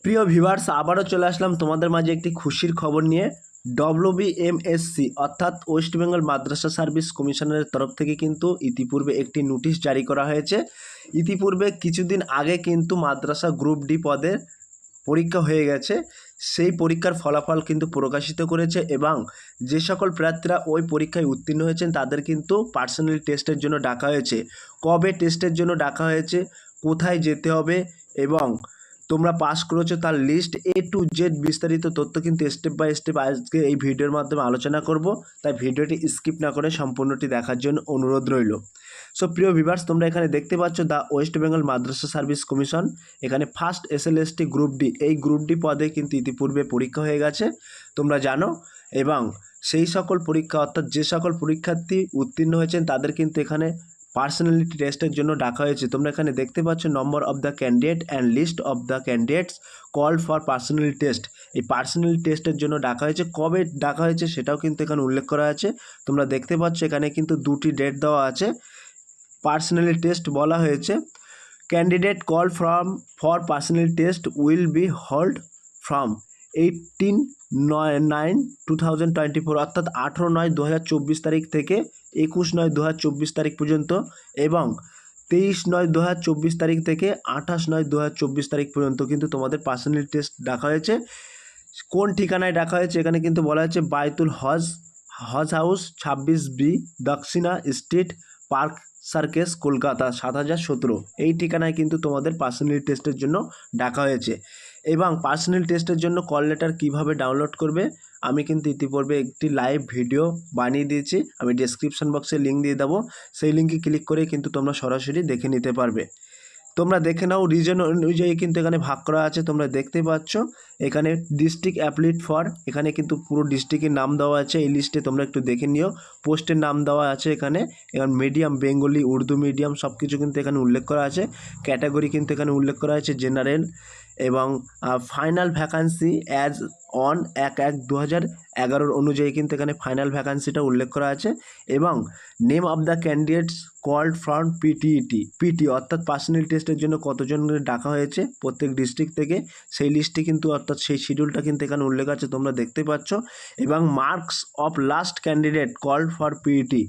প্রিয় ভিউয়ার্স, আবারও চলে আসলাম তোমাদের মাঝে একটি খুশির খবর নিয়ে। ডব্লিউবিএমএসসি অর্থাৎ ওয়েস্ট বেঙ্গল মাদ্রাসা সার্ভিস কমিশনের তরফ থেকে কিন্তু ইতিপূর্বে একটি নোটিশ জারি করা হয়েছে। ইতিপূর্বে কিছুদিন আগে কিন্তু মাদ্রাসা গ্রুপ ডি পদের পরীক্ষা হয়ে গেছে। সেই পরীক্ষার ফলাফল কিন্তু প্রকাশিত করেছে এবং যে সকল প্রার্থীরা ওই পরীক্ষায় উত্তীর্ণ হয়েছেন তাদের কিন্তু পার্সোনাল টেস্টের জন্য ডাকা হয়েছে। কবে টেস্টের জন্য ডাকা হয়েছে, কোথায় যেতে হবে এবং তোমরা পাস করেছো তার লিস্ট A to Z বিস্তারিত তথ্য কিন্তু স্টেপ বাই স্টেপ আজকে এই ভিডিওর মাধ্যমে আলোচনা করব। তাই ভিডিওটি স্কিপ না করে সম্পূর্ণটি দেখার জন্য অনুরোধ রইল। সো প্রিয় ভিউয়ার্স, তোমরা এখানে দেখতে পাচ্ছ the West Bengal Madrasa service commission. এখানে ফার্স্ট SLST গ্রুপ ডি, এই গ্রুপ ডি পদে কিন্তু ইতিপূর্বে পরীক্ষা হয়ে গেছে তোমরা জানো, এবং সেই সকল পরীক্ষা অর্থাৎ যে সকল পরীক্ষার্থী উত্তীর্ণ হয়েছেন তাদের কিন্তু এখানে পার্সোনালিটি টেস্টের জন্য ডাকা হয়েছে। তোমরা এখানে দেখতে পাচ্ছ number of the candidate and list of the candidates called for personality test. এই পার্সোনালিটি টেস্টের জন্য ডাকা হয়েছে, কবে ডাকা হয়েছে সেটাও কিন্তু এখানে উল্লেখ করা আছে। তোমরা দেখতে পাচ্ছ এখানে কিন্তু দুটি ডেট দেওয়া আছে। পার্সোনালিটি টেস্ট বলা হয়েছে candidate call for personality test will be hold from 18/9/2024 অর্থাৎ 18/9/2024 তারিখ থেকে 21/9/2024 তারিখ পর্যন্ত এবং 23/9/2024 তারিখ থেকে 28/9/2024 তারিখ পর্যন্ত কিন্তু তোমাদের পার্সোনালিটি টেস্ট ডাকা হয়েছে। কোন ঠিকানায় ডাকা হয়েছে এখানে কিন্তু বলা হয়েছে বাইতুল হজ হাউস 26B দক্ষিণা স্ট্রিট, পার্ক সার্কেস, কলকাতা 7017। এই ঠিকানায় কিন্তু তোমাদের পার্সোনালিটি টেস্টের জন্য ডাকা হয়েছে। এবং পার্সোনাল টেস্টের জন্য কল লেটার কীভাবে ডাউনলোড করবে আমি কিন্তু ইতিপূর্বে একটি লাইভ ভিডিও বানিয়ে দিয়েছি, আমি ডেসক্রিপশন বক্সে লিঙ্ক দিয়ে দেবো। সেই লিঙ্কে ক্লিক করে কিন্তু তোমরা সরাসরি দেখে নিতে পারবে। তোমরা দেখে নাও, রিজন অনুযায়ী কিন্তু এখানে ভাগ করা আছে। তোমরা দেখতে পাচ্ছ এখানে ডিস্ট্রিক্ট অ্যাপ্লিট ফর, এখানে কিন্তু পুরো ডিস্ট্রিক্টের নাম দেওয়া আছে এই লিস্টে, তোমরা একটু দেখে নিও। পোস্টের নাম দেওয়া আছে এখানে, মিডিয়াম বেঙ্গলি, উর্দু মিডিয়াম সব কিছু কিন্তু এখানে উল্লেখ করা আছে। ক্যাটাগরি কিন্তু এখানে উল্লেখ করা আছে জেনারেল, এবং ফাইনাল ভ্যাকান্সি অ্যাজ অন 1/1/2011 অনুযায়ী কিন্তু এখানে ফাইনাল ভ্যাকান্সিটা উল্লেখ করা আছে। এবং name of the candidates called from PT অর্থাৎ পার্সোনাল টেস্টের জন্য কতজন ডাকা হয়েছে প্রত্যেক ডিস্ট্রিক্ট থেকে সেই লিস্টে কিন্তু অর্থাৎ সেই শিডিউলটা কিন্তু এখানে উল্লেখ আছে, তোমরা দেখতে পাচ্ছ। এবং marks of last candidate called for PT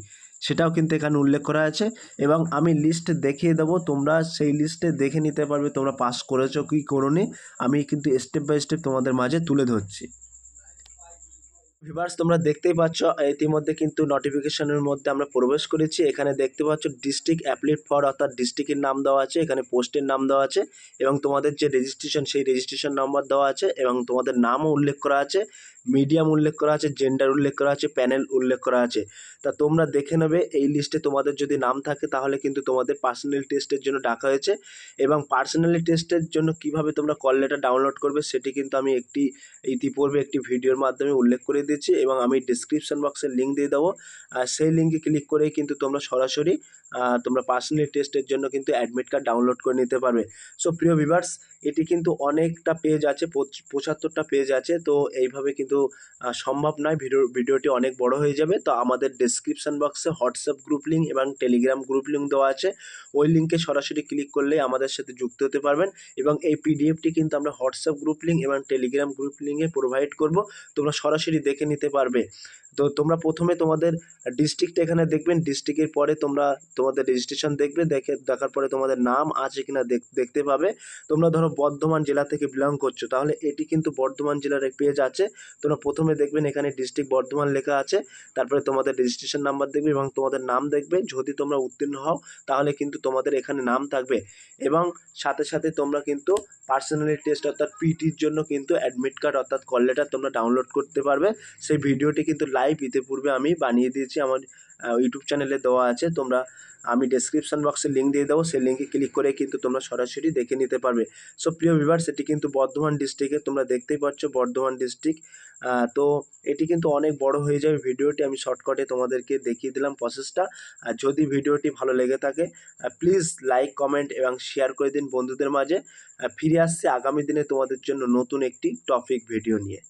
সেটাও কিন্তু এখানে উল্লেখ করা আছে। এবং আমি লিস্ট দেখিয়ে দেবো, তোমরা সেই লিস্টে দেখে নিতে পারবে তোমরা পাস করেছো কি করোনি। আমি কিন্তু স্টেপ বাই স্টেপ তোমাদের মাঝে তুলে ধরছি। ভিউয়ার্স, তোমরা দেখতেই পাচ্ছ ইতিমধ্যে কিন্তু নোটিফিকেশনের মধ্যে আমরা প্রবেশ করেছি। এখানে দেখতে পাচ্ছ ডিস্ট্রিক্ট অ্যাপ্লিট ফর অর্থাৎ ডিস্ট্রিক্টের নাম দেওয়া আছে, এখানে পোস্টের নাম দেওয়া আছে এবং তোমাদের যে রেজিস্ট্রেশন সেই রেজিস্ট্রেশন নাম্বার দেওয়া আছে এবং তোমাদের নামও উল্লেখ করা আছে, মিডিয়াম উল্লেখ করা আছে, জেন্ডার উল্লেখ করা আছে, প্যানেল উল্লেখ করা আছে। তা তোমরা দেখে নেবে এই লিস্টে তোমাদের যদি নাম থাকে তাহলে কিন্তু তোমাদের পার্সোনাল টেস্টের জন্য ডাকা হয়েছে। এবং পার্সোনালি টেস্টের জন্য কিভাবে তোমরা কল লেটার ডাউনলোড করবে সেটি কিন্তু আমি ইতিপূর্বে একটি ভিডিওর মাধ্যমে উল্লেখ করে দিয়েছি এবং আমি ডিসক্রিপশন বক্সে লিঙ্ক দিয়ে দেবো। আর সেই লিঙ্কে ক্লিক করেই কিন্তু তোমরা সরাসরি তোমরা পার্সোনাল টেস্টের জন্য কিন্তু অ্যাডমিট কার্ড ডাউনলোড করে নিতে পারবে। সো প্রিয় ভিউয়ার্স, এটি কিন্তু অনেকটা পেজ আছে, 75টা পেজ আছে। তো এইভাবে কিন্তু সম্ভব নয়, ভিডিওটি অনেক বড় হয়ে যাবে। তো আমাদের ডেসক্রিপশন বক্সে হোয়াটসঅ্যাপ গ্রুপ লিঙ্ক এবং টেলিগ্রাম গ্রুপ লিঙ্ক দেওয়া আছে, ওই লিঙ্কে সরাসরি ক্লিক করলেই আমাদের সাথে যুক্ত হতে পারবেন। এবং এই পিডিএফটি কিন্তু আমরা হোয়াটসঅ্যাপ গ্রুপ লিঙ্ক এবং টেলিগ্রাম গ্রুপ লিঙ্কে প্রোভাইড করব, তোমরা সরাসরি দেখে নিতে পারবে। তো তোমরা প্রথমে তোমাদের ডিস্ট্রিক্ট এখানে দেখবেন, ডিস্ট্রিক্টের পরে তোমরা তোমাদের রেজিস্ট্রেশন দেখবে, দেখার পরে তোমাদের নাম আছে কিনা দেখতে পাবে। তোমরা ধরো বর্ধমান জেলা থেকে বিলং করছো, তাহলে এটি কিন্তু বর্ধমান জেলার এক পেজ আছে। তোমরা প্রথমে দেখবেন এখানে ডিস্ট্রিক্ট বর্ধমান লেখা আছে, তারপরে তোমাদের রেজিস্ট্রেশন নাম্বার দেখবে এবং তোমাদের নাম দেখবে। যদি তোমরা উত্তীর্ণ হও তাহলে কিন্তু তোমাদের এখানে নাম থাকবে এবং সাথে সাথে তোমরা কিন্তু পার্সোনালি টেস্ট অর্থাৎ পিটির জন্য কিন্তু অ্যাডমিট কার্ড অর্থাৎ কল লেটার তোমরা ডাউনলোড করতে পারবে। সেই ভিডিওটি কিন্তু লাইভ ইতিপূর্বে আমি বানিয়ে দিয়েছি, আমার ইউটিউব চ্যানেলে দেওয়া আছে। আমি ডেসক্রিপশন বক্সে লিঙ্ক দিয়ে দেবো, সেই লিঙ্কে ক্লিক করে কিন্তু তোমরা সরাসরি দেখে নিতে পারবে। সো প্রিয় ভিউয়ার্স, এটি কিন্তু বর্ধমান ডিস্ট্রিক্টে, তোমরা দেখতেই পাচ্ছ বর্ধমান ডিস্ট্রিক্ট। তো এটি কিন্তু অনেক বড় হয়ে যাবে ভিডিওটি, আমি শর্টকাটে তোমাদেরকে দেখিয়ে দিলাম প্রসেসটা। আর যদি ভিডিওটি ভালো লেগে থাকে প্লিজ লাইক, কমেন্ট এবং শেয়ার করে দিন বন্ধুদের মাঝে। ফিরে আসছে আগামী দিনে তোমাদের জন্য নতুন একটি টপিক ভিডিও নিয়ে।